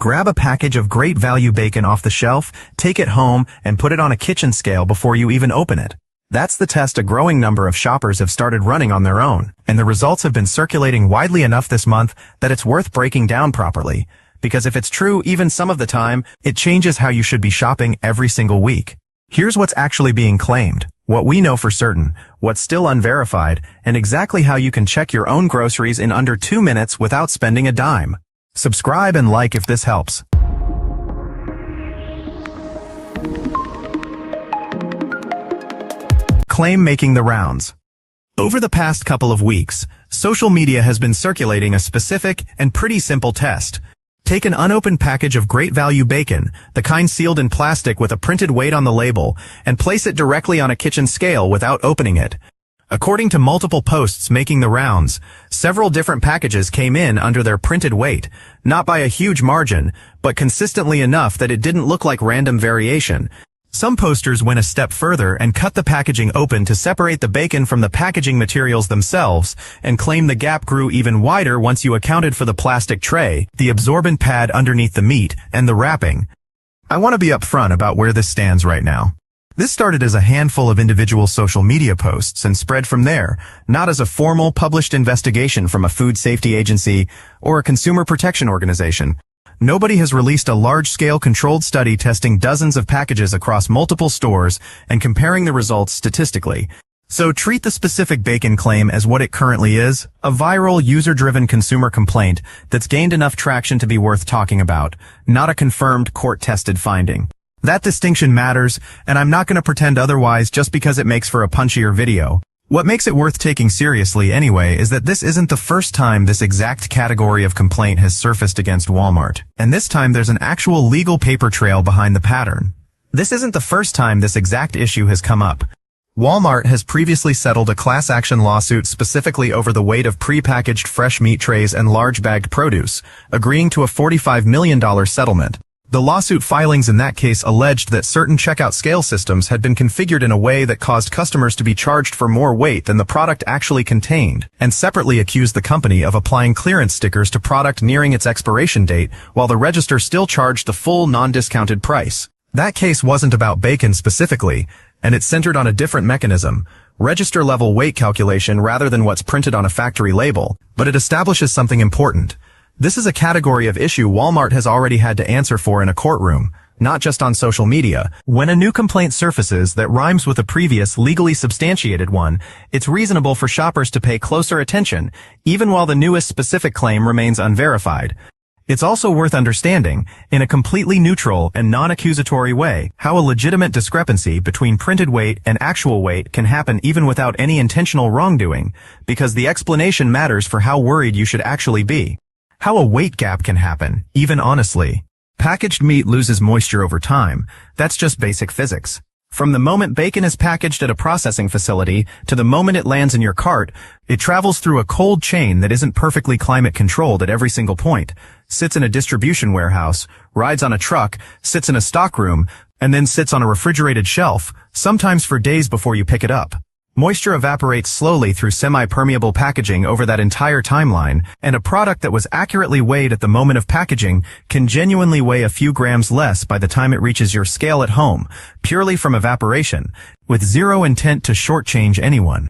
Grab a package of great value bacon off the shelf, take it home, and put it on a kitchen scale before you even open it. That's the test a growing number of shoppers have started running on their own, and the results have been circulating widely enough this month that it's worth breaking down properly. Because if it's true even some of the time, it changes how you should be shopping every single week. Here's what's actually being claimed, what we know for certain, what's still unverified, and exactly how you can check your own groceries in under 2 minutes without spending a dime. Subscribe and like if this helps. Claim making the rounds. Over the past couple of weeks, social media has been circulating a specific and pretty simple test. Take an unopened package of great value bacon, the kind sealed in plastic with a printed weight on the label, and place it directly on a kitchen scale without opening it. According to multiple posts making the rounds, several different packages came in under their printed weight, not by a huge margin, but consistently enough that it didn't look like random variation. Some posters went a step further and cut the packaging open to separate the bacon from the packaging materials themselves, and claim the gap grew even wider once you accounted for the plastic tray, the absorbent pad underneath the meat, and the wrapping. I want to be upfront about where this stands right now. This started as a handful of individual social media posts and spread from there, not as a formal published investigation from a food safety agency or a consumer protection organization. Nobody has released a large-scale controlled study testing dozens of packages across multiple stores and comparing the results statistically. So treat the specific bacon claim as what it currently is, a viral, user-driven consumer complaint that's gained enough traction to be worth talking about, not a confirmed, court-tested finding. That distinction matters, and I'm not going to pretend otherwise just because it makes for a punchier video. What makes it worth taking seriously anyway is that this isn't the first time this exact category of complaint has surfaced against Walmart, and this time there's an actual legal paper trail behind the pattern. This isn't the first time this exact issue has come up. Walmart has previously settled a class action lawsuit specifically over the weight of prepackaged fresh meat trays and large bagged produce, agreeing to a $45 million settlement. The lawsuit filings in that case alleged that certain checkout scale systems had been configured in a way that caused customers to be charged for more weight than the product actually contained, and separately accused the company of applying clearance stickers to product nearing its expiration date, while the register still charged the full non-discounted price. That case wasn't about bacon specifically, and it centered on a different mechanism, register-level weight calculation rather than what's printed on a factory label, but it establishes something important. This is a category of issue Walmart has already had to answer for in a courtroom, not just on social media. When a new complaint surfaces that rhymes with a previous legally substantiated one, it's reasonable for shoppers to pay closer attention, even while the newest specific claim remains unverified. It's also worth understanding, in a completely neutral and non-accusatory way, how a legitimate discrepancy between printed weight and actual weight can happen even without any intentional wrongdoing, because the explanation matters for how worried you should actually be. How a weight gap can happen, even honestly. Packaged meat loses moisture over time. That's just basic physics. From the moment bacon is packaged at a processing facility to the moment it lands in your cart, it travels through a cold chain that isn't perfectly climate controlled at every single point, sits in a distribution warehouse, rides on a truck, sits in a stockroom, and then sits on a refrigerated shelf, sometimes for days before you pick it up. Moisture evaporates slowly through semi-permeable packaging over that entire timeline, and a product that was accurately weighed at the moment of packaging can genuinely weigh a few grams less by the time it reaches your scale at home, purely from evaporation, with zero intent to shortchange anyone.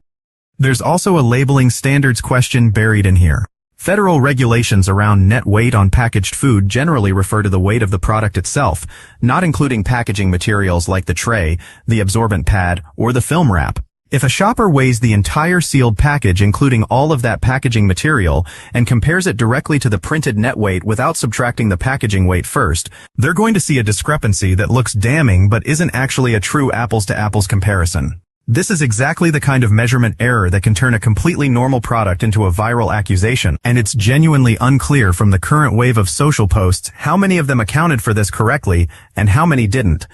There's also a labeling standards question buried in here. Federal regulations around net weight on packaged food generally refer to the weight of the product itself, not including packaging materials like the tray, the absorbent pad, or the film wrap. If a shopper weighs the entire sealed package including all of that packaging material and compares it directly to the printed net weight without subtracting the packaging weight first, they're going to see a discrepancy that looks damning but isn't actually a true apples-to-apples comparison. This is exactly the kind of measurement error that can turn a completely normal product into a viral accusation, and it's genuinely unclear from the current wave of social posts how many of them accounted for this correctly and how many didn't.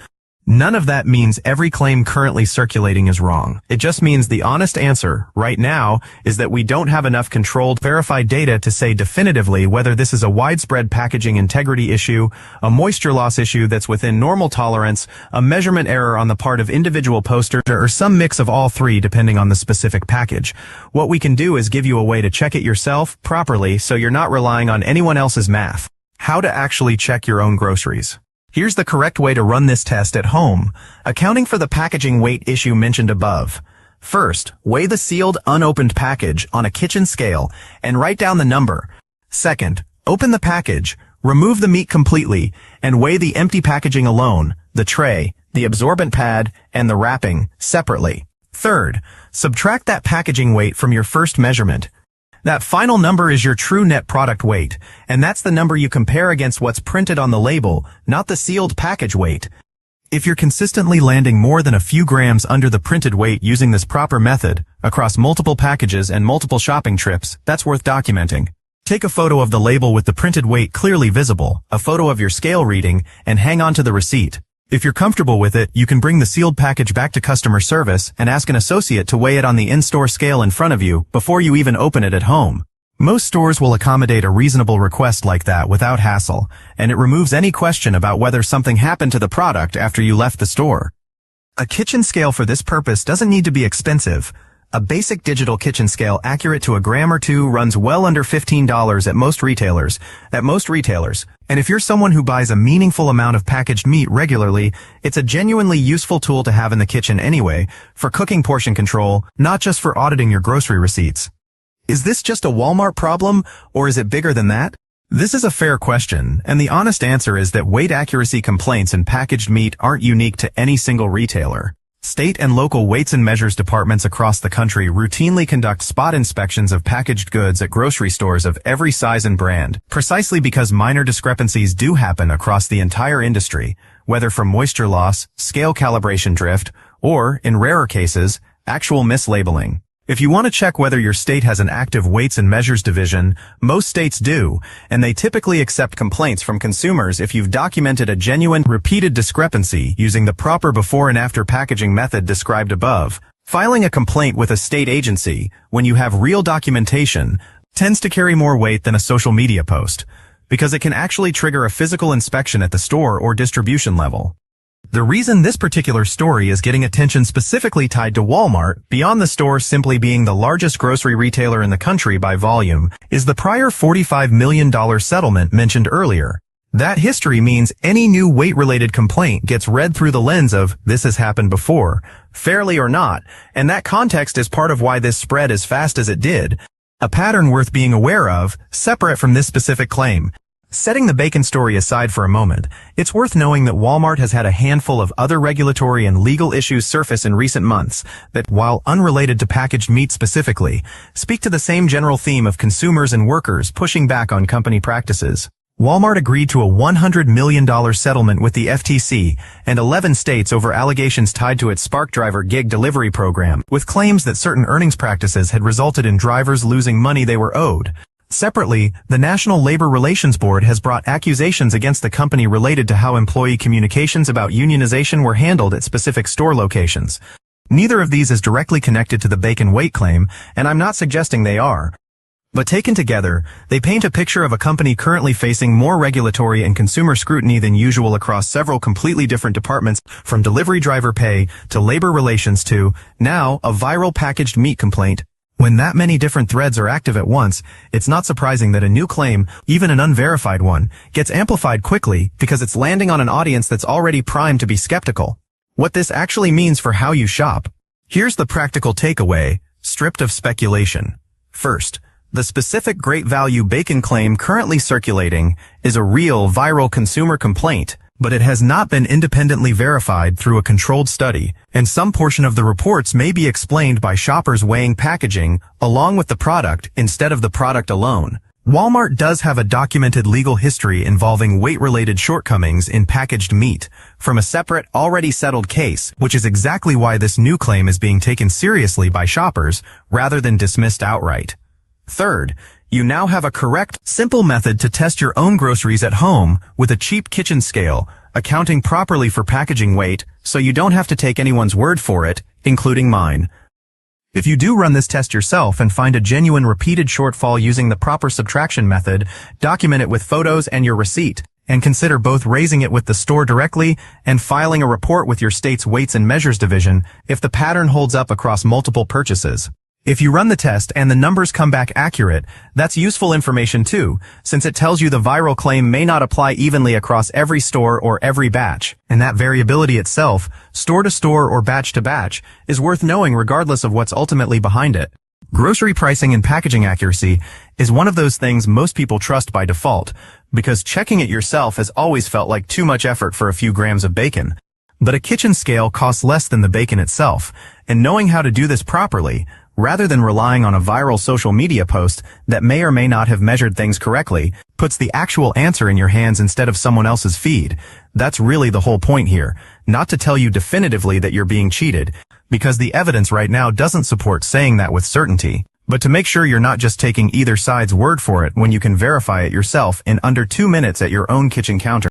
None of that means every claim currently circulating is wrong. It just means the honest answer, right now, is that we don't have enough controlled, verified data to say definitively whether this is a widespread packaging integrity issue, a moisture loss issue that's within normal tolerance, a measurement error on the part of individual posters, or some mix of all three depending on the specific package. What we can do is give you a way to check it yourself, properly, so you're not relying on anyone else's math. How to actually check your own groceries. Here's the correct way to run this test at home, accounting for the packaging weight issue mentioned above. First, weigh the sealed, unopened package on a kitchen scale and write down the number. Second, open the package, remove the meat completely, and weigh the empty packaging alone, the tray, the absorbent pad, and the wrapping, separately. Third, subtract that packaging weight from your first measurement. That final number is your true net product weight, and that's the number you compare against what's printed on the label, not the sealed package weight. If you're consistently landing more than a few grams under the printed weight using this proper method, across multiple packages and multiple shopping trips, that's worth documenting. Take a photo of the label with the printed weight clearly visible, a photo of your scale reading, and hang on to the receipt. If you're comfortable with it, you can bring the sealed package back to customer service and ask an associate to weigh it on the in-store scale in front of you before you even open it at home. Most stores will accommodate a reasonable request like that without hassle, and it removes any question about whether something happened to the product after you left the store. A kitchen scale for this purpose doesn't need to be expensive. A basic digital kitchen scale accurate to a gram or two runs well under $15 at most retailers. And if you're someone who buys a meaningful amount of packaged meat regularly, it's a genuinely useful tool to have in the kitchen anyway, for cooking portion control, not just for auditing your grocery receipts. Is this just a Walmart problem, or is it bigger than that? This is a fair question, and the honest answer is that weight accuracy complaints in packaged meat aren't unique to any single retailer. State and local weights and measures departments across the country routinely conduct spot inspections of packaged goods at grocery stores of every size and brand, precisely because minor discrepancies do happen across the entire industry, whether from moisture loss, scale calibration drift, or, in rarer cases, actual mislabeling. If you want to check whether your state has an active weights and measures division, most states do, and they typically accept complaints from consumers if you've documented a genuine, repeated discrepancy using the proper before and after packaging method described above. Filing a complaint with a state agency, when you have real documentation, tends to carry more weight than a social media post, because it can actually trigger a physical inspection at the store or distribution level. The reason this particular story is getting attention specifically tied to Walmart, beyond the store simply being the largest grocery retailer in the country by volume, is the prior $45 million settlement mentioned earlier. That history means any new weight-related complaint gets read through the lens of, this has happened before, fairly or not, and that context is part of why this spread as fast as it did. A pattern worth being aware of, separate from this specific claim. Setting the bacon story aside for a moment, it's worth knowing that Walmart has had a handful of other regulatory and legal issues surface in recent months that, while unrelated to packaged meat specifically, speak to the same general theme of consumers and workers pushing back on company practices. Walmart agreed to a $100 million settlement with the FTC and 11 states over allegations tied to its Spark Driver gig delivery program, with claims that certain earnings practices had resulted in drivers losing money they were owed. Separately, the National Labor Relations Board has brought accusations against the company related to how employee communications about unionization were handled at specific store locations. Neither of these is directly connected to the bacon weight claim, and I'm not suggesting they are. But taken together, they paint a picture of a company currently facing more regulatory and consumer scrutiny than usual across several completely different departments, from delivery driver pay to labor relations to, now, a viral packaged meat complaint. When that many different threads are active at once, it's not surprising that a new claim, even an unverified one, gets amplified quickly because it's landing on an audience that's already primed to be skeptical. What this actually means for how you shop. Here's the practical takeaway, stripped of speculation. First, the specific great value bacon claim currently circulating is a real viral consumer complaint, but it has not been independently verified through a controlled study, and some portion of the reports may be explained by shoppers weighing packaging along with the product instead of the product alone. Walmart does have a documented legal history involving weight-related shortcomings in packaged meat from a separate, already settled case, which is exactly why this new claim is being taken seriously by shoppers rather than dismissed outright. Third, you now have a correct, simple method to test your own groceries at home with a cheap kitchen scale, accounting properly for packaging weight, so you don't have to take anyone's word for it, including mine. If you do run this test yourself and find a genuine repeated shortfall using the proper subtraction method, document it with photos and your receipt, and consider both raising it with the store directly and filing a report with your state's weights and measures division if the pattern holds up across multiple purchases. If you run the test and the numbers come back accurate, that's useful information too, since it tells you the viral claim may not apply evenly across every store or every batch. And that variability itself, store to store or batch to batch, is worth knowing regardless of what's ultimately behind it. Grocery pricing and packaging accuracy is one of those things most people trust by default, because checking it yourself has always felt like too much effort for a few grams of bacon. But a kitchen scale costs less than the bacon itself, and knowing how to do this properly, rather than relying on a viral social media post that may or may not have measured things correctly, puts the actual answer in your hands instead of someone else's feed. That's really the whole point here, not to tell you definitively that you're being cheated, because the evidence right now doesn't support saying that with certainty, but to make sure you're not just taking either side's word for it when you can verify it yourself in under 2 minutes at your own kitchen counter.